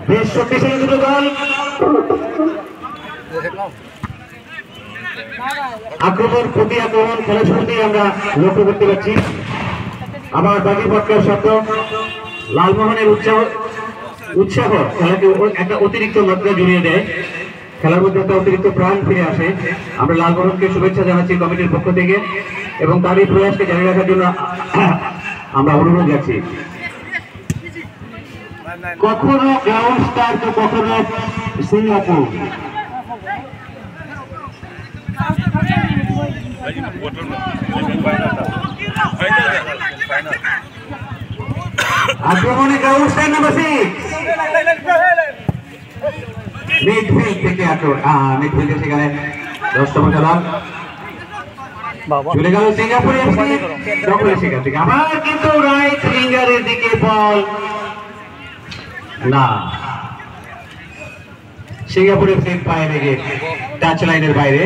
বেশ শক্তিশালী দুটো দল আক্রমণ প্রতি আক্রমণ খেলা শুরুতেই আমরা লক্ষ্য করতে পারছি। আবার বাকি পটকার শব্দ লালমোহনের উৎসাহ খেলাকে একটা অতিরিক্ত মাত্রা জড়িয়ে দেয়, খেলার মধ্যে একটা অতিরিক্ত প্রাণ ফিরে আসে। আমরা লালমোহনকে শুভেচ্ছা জানাচ্ছি কমিটির পক্ষ থেকে এবং তারই প্রয়াসকে জারি রাখার জন্য আমরা অনুরোধ যাচ্ছি। কখনো গ্রাউন্ড স্টার তো কখনো সিঙ্গাপুর। আক্রমণে গ্রাউন্ড স্টার নাম্বার 6 মিডফিল্ড থেকে মিডফিল্ডে সেখানে 10তম খেলা চলে গেল সিঙ্গাপুর এফসি দখলে। সেখান থেকে আবার কিন্তু রাইট উইঙ্গারের দিকে বল না, সিঙ্গাপুর এফসির পায়ে লেগে টাচ লাইনের বাইরে।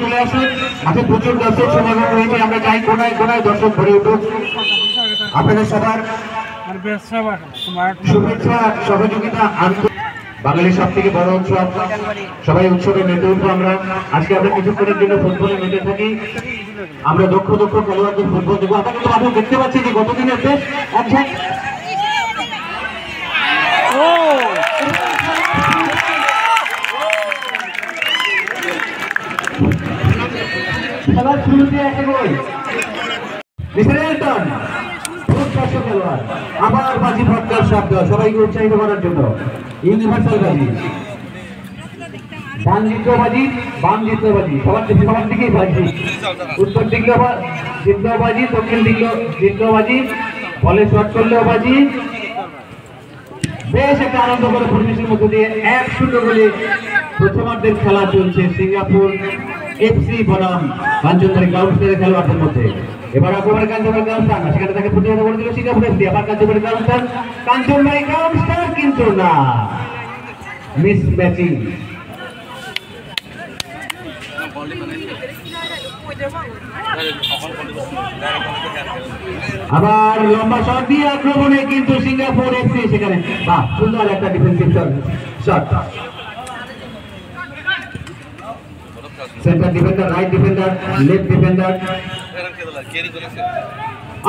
চলে আসুন, মাঠে প্রচুর দর্শক সমাগম হয়েছে। আমরা চাই কোনায় কোনায় দর্শক ভরে উঠুক। আপনাদের সবার শুভেচ্ছা সহযোগিতা বাঙালির সব থেকে বড় উৎসব, সবাই উৎসবে মেতে উঠবো। আমরা আজকে আমরা কিছুক্ষণের জন্য ফুটবলে মেতে থাকি। আমরা দক্ষ দক্ষ খেলোয়াড়দের ফুটবল দেবো। আমরা কিন্তু আমরা দেখতে পাচ্ছি যে গতদিনের বেশ খেলার শুরুতে একটা গোল খেলোয়াড়। আবার বাজি ফটকার শব্দ সবাইকে উৎসাহিত করার জন্য। ইউনিভার্সাল বাজি, ডান দিকেও বাজি, বাম দিকেও বাজি, সবার দিকেই বাজি। উত্তর দিকেও বাজি, দক্ষিণ দিকেও বাজি, বলে শট করলেও বাজি। বেশ একটা আনন্দ করে পরিবেশের মধ্যে দিয়ে 1-0 গোলে প্রথমার্ধের খেলা চলছে সিঙ্গাপুর এফসি বনাম কাঞ্চনবাড়ি গ্রাউন্ড স্টারের খেলোয়াড়দের মধ্যে। এবার একেবারে কাঞ্চনবাড়ি গ্রাউন্ড স্টার, সেখানে তাকে প্রতিহত করে দিল সিঙ্গাপুর এফসি। আবার Kanchanbari ground star, Kanchanbari ground star কিন্তু না, মিস ম্যাচিং। আবার লম্বা শট দিয়ে আক্রমণে কিন্তু সিঙ্গাপুর এফসি সেখানে সুন্দর একটা defensive shot. Centre defender, right defender, left defender.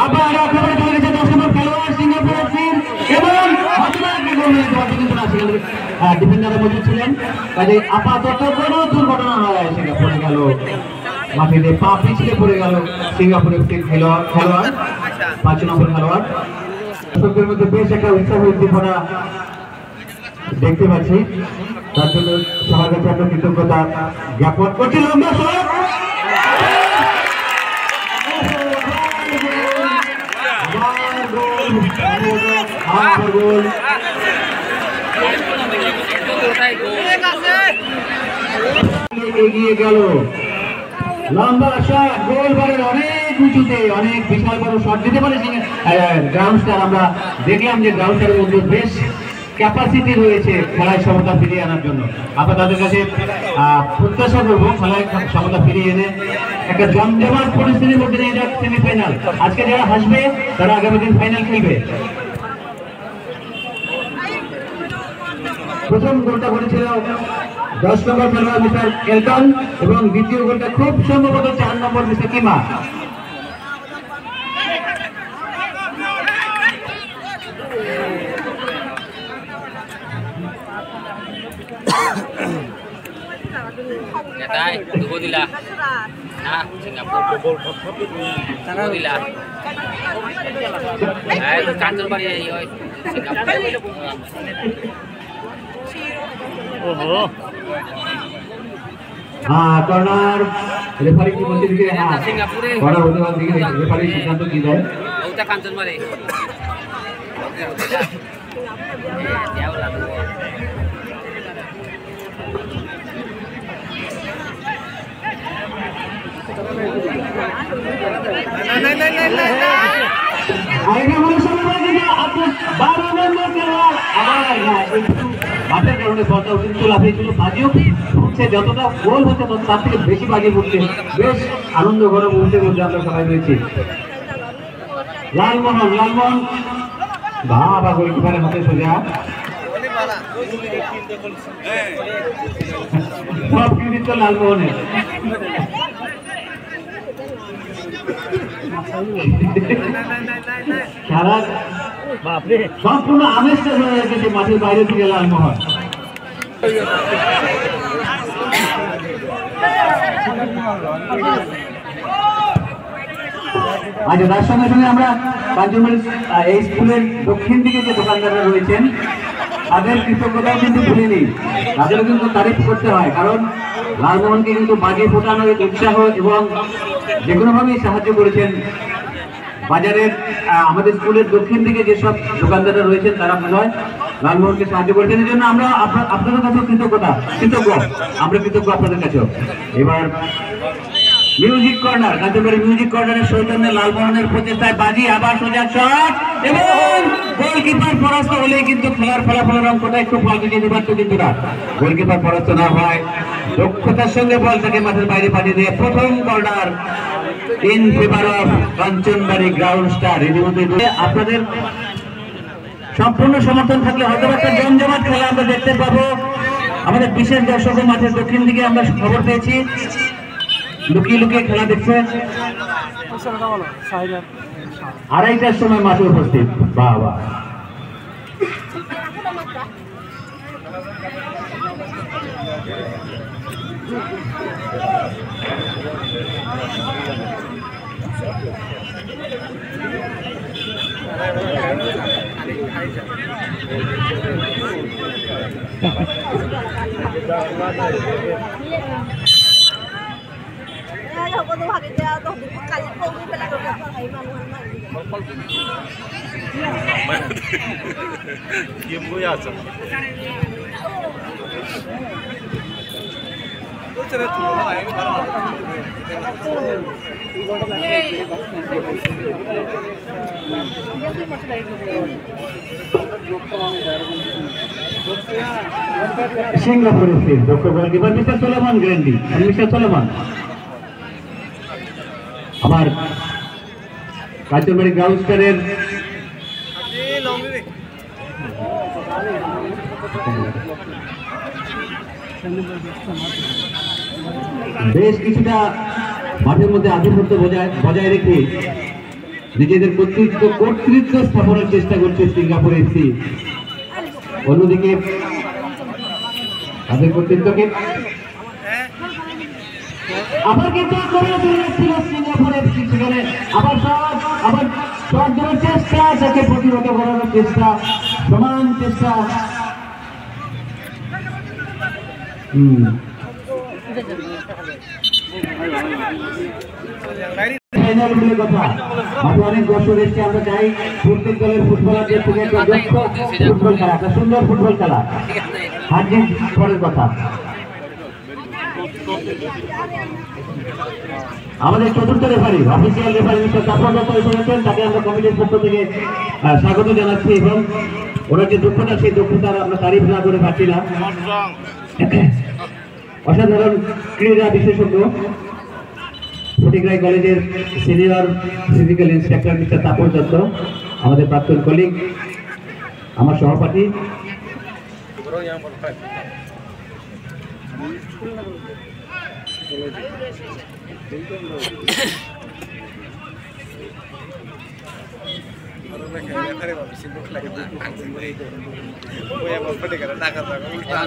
আবার আক্রমণে চলে গেছে 10 নম্বর খেলোয়াড় সিঙ্গাপুর এফসি এবং ডিফেন্ডারের মধ্যে ছিলেন। কাজে আপাতত কোনো দুর্ঘটনা নয়, সিঙ্গাপুরে গেল মাটিতে পা পিছলে পড়ে গেল সিঙ্গাপুর এফসির খেলোয়াড় 5 নম্বর খেলোয়াড়। দর্শকদের মধ্যে বেশ একটা উৎসাহ উদ্দীপনা দেখতে পাচ্ছি, তার জন্য সবার কাছে একটা কৃতজ্ঞতা জ্ঞাপন করছি। লম্বা শট, এগিয়ে গেল লম্বা শট, গোল বারের অনেক উঁচুতে, অনেক বিশাল বড় শট দিতে পারে গ্রাউন্ড স্টার। আমরা দেখলাম যে গ্রাউন্ড স্টারের মধ্যে বেশ ক্যাপাসিটি রয়েছে খেলায় সমতা ফিরিয়ে আনার জন্য। আমরা তাদের কাছে প্রত্যাশা করবো খেলায় সমতা ফিরিয়ে এনে একটা জমজমাট পরিস্থিতির মধ্যে নিয়ে যাক সেমিফাইনাল। আজকে যারা হাসবে তারা আগামী দিন ফাইনাল খেলবে। প্রথম গোলটা করেছিল 10 নম্বর খেলোয়াড় মিস্টার এলটন এবং দ্বিতীয় গোলটা খুব সম্ভবত 4 নম্বর মিস্টার কিমা। কর্নার রেফারি কি বলছে দিকে? কর্নার হতে পারে দিকে রেফারি সিদ্ধান্ত কি দেয়? ওটা কাঞ্চনবাড়ি আইনা মনে সময় কিন্তু আপনি 12 নম্বর খেলোয়াড় আবার একটু বাতের কারণে বলটা কিন্তু লাফিয়েছিল, বাজিও হচ্ছে, যতটা গোল হচ্ছে তত তার থেকে বেশি বাজি পড়ছে। বেশ আনন্দ ঘন মুহূর্তের মধ্যে আমরা সবাই রয়েছি। লালমোহন বাবা গোলকিপারের হাতে সোজা, সব কৃতিত্ব লালমোহনের। খেলার সম্পূর্ণ আমেজটা হয়ে গেছে মাঠের বাইরে থেকে লালমোহন। আচ্ছা, তার সঙ্গে সঙ্গে আমরা কাঞ্চনবাড়ি এই স্কুলের দক্ষিণ দিকে যে দোকানদাররা রয়েছেন তাদের কৃতজ্ঞতাও কিন্তু ভুলিনি, তাদেরও কিন্তু তারিফ করতে হয়, কারণ লালমোহনকে কিন্তু বাজি ফোটানোর উৎসাহ এবং যে কোনোভাবেই সাহায্য করেছেন। বাজারের আমাদের স্কুলের দক্ষিণ দিকে যেসব দোকানদাররা রয়েছেন তারা নয় লালমোহনকে সাহায্য করেছেন, এই জন্য আমরা আপনাদের কাছেও কৃতজ্ঞ আমরা কৃতজ্ঞ আপনাদের কাছেও। এবার মিউজিক কর্নার, কাঞ্চনবাড়ি মিউজিক কর্নারের সৌজন্যে লালমোহনের প্রচেষ্টায় বাজি আবার সোজা শট এবং গোলকিপার পরাস্ত হলেই কিন্তু খেলার ফলাফলের অঙ্কটা একটু পাল্টে যেতে পারতো, কিন্তু না, গোলকিপার পরাস্ত না হয় দক্ষতার সঙ্গে বলটাকে মাঠের বাইরে পাঠিয়ে দিয়ে প্রথম corner in favour of Kanchanbari ground star. ইতিমধ্যে আপনাদের সম্পূর্ণ সমর্থন থাকলে হয়তো একটা জমজমাট খেলা আমরা দেখতে পাবো। আমাদের বিশেষ দর্শক মাঠের দক্ষিণ দিকে আমরা খবর পেয়েছি লুকিয়ে লুকিয়ে খেলা দেখছে, 2:30টার সময় মাঠে উপস্থিত। বাবা সিঙ্গাপুরের দক্ষ goalkeeper mister Solomon Grande, mister Solomon. আবার কাঞ্চনবাড়ি গ্রাউন্ড স্টারের বেশ কিছুটা মাঠের মধ্যে আধিপত্য বজায় রেখে নিজেদের কর্তৃত্ব স্থাপনের চেষ্টা করছে সিঙ্গাপুর এফসি। অন্যদিকে তাদের কর্তৃত্বকে আবার কিন্তু সিঙ্গাপুর এফসি, সেখানে আবার শট দেওয়ার চেষ্টা, তাকে প্রতিরোধ করানোর চেষ্টা, সমান চেষ্টা। কথা অনেক দর্শক এসছে, আমরা চাই প্রত্যেক দলের ফুটবলারদের থেকে একটা দক্ষ ফুটবল খেলা, একটা সুন্দর ফুটবল খেলা, হার জিত পরের কথা। আমাদের চতুর্থ রেফারি, অফিসিয়াল রেফারি মিস্টার তাপর দত্ত এসেছেন, তাকে আমরা কমিটির পক্ষ থেকে স্বাগত জানাচ্ছি এবং ওনার যে দক্ষতা সেই দক্ষতার আমরা তারিফ না করে পাচ্ছি না। অসাধারণ ক্রীড়া বিশেষজ্ঞ ফটিকরাই কলেজের সিনিয়র ফিজিক্যাল ইন্সট্রাক্টর মিস্টার তাপর দত্ত, আমাদের প্রাক্তন কলিগ, আমার সহপাঠী।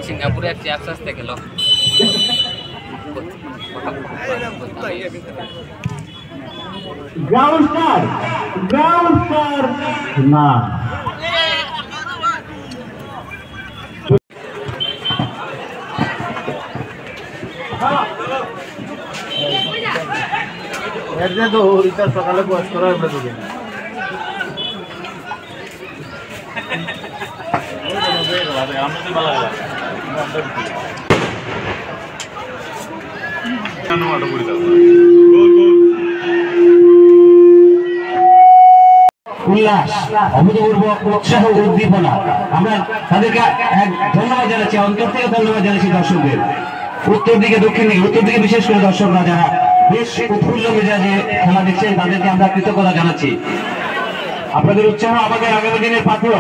সিঙ্গাপুরে আস্তে আস্তে গেল গ্রাউন্ড স্টার না, তো রিচার্জ সকালে বস করা হবে তোকে উল্লাস, অভূতপূর্ব উৎসাহ, উদ্দীপনা। আমরা তাদেরকে এক ধন্যবাদ জানাচ্ছি, অন্তর থেকে ধন্যবাদ জানাচ্ছি দর্শকদের। উত্তর দিকে, দক্ষিণ দিকে, উত্তর দিকে বিশেষ করে দর্শকরা যারা বেশ উৎফুল্ল মেজাজে খেলা দেখছেন, তাদেরকে আমরা কৃতজ্ঞতা জানাচ্ছি। আপনাদের উৎসাহ আমাদের আগামী দিনের পাথর।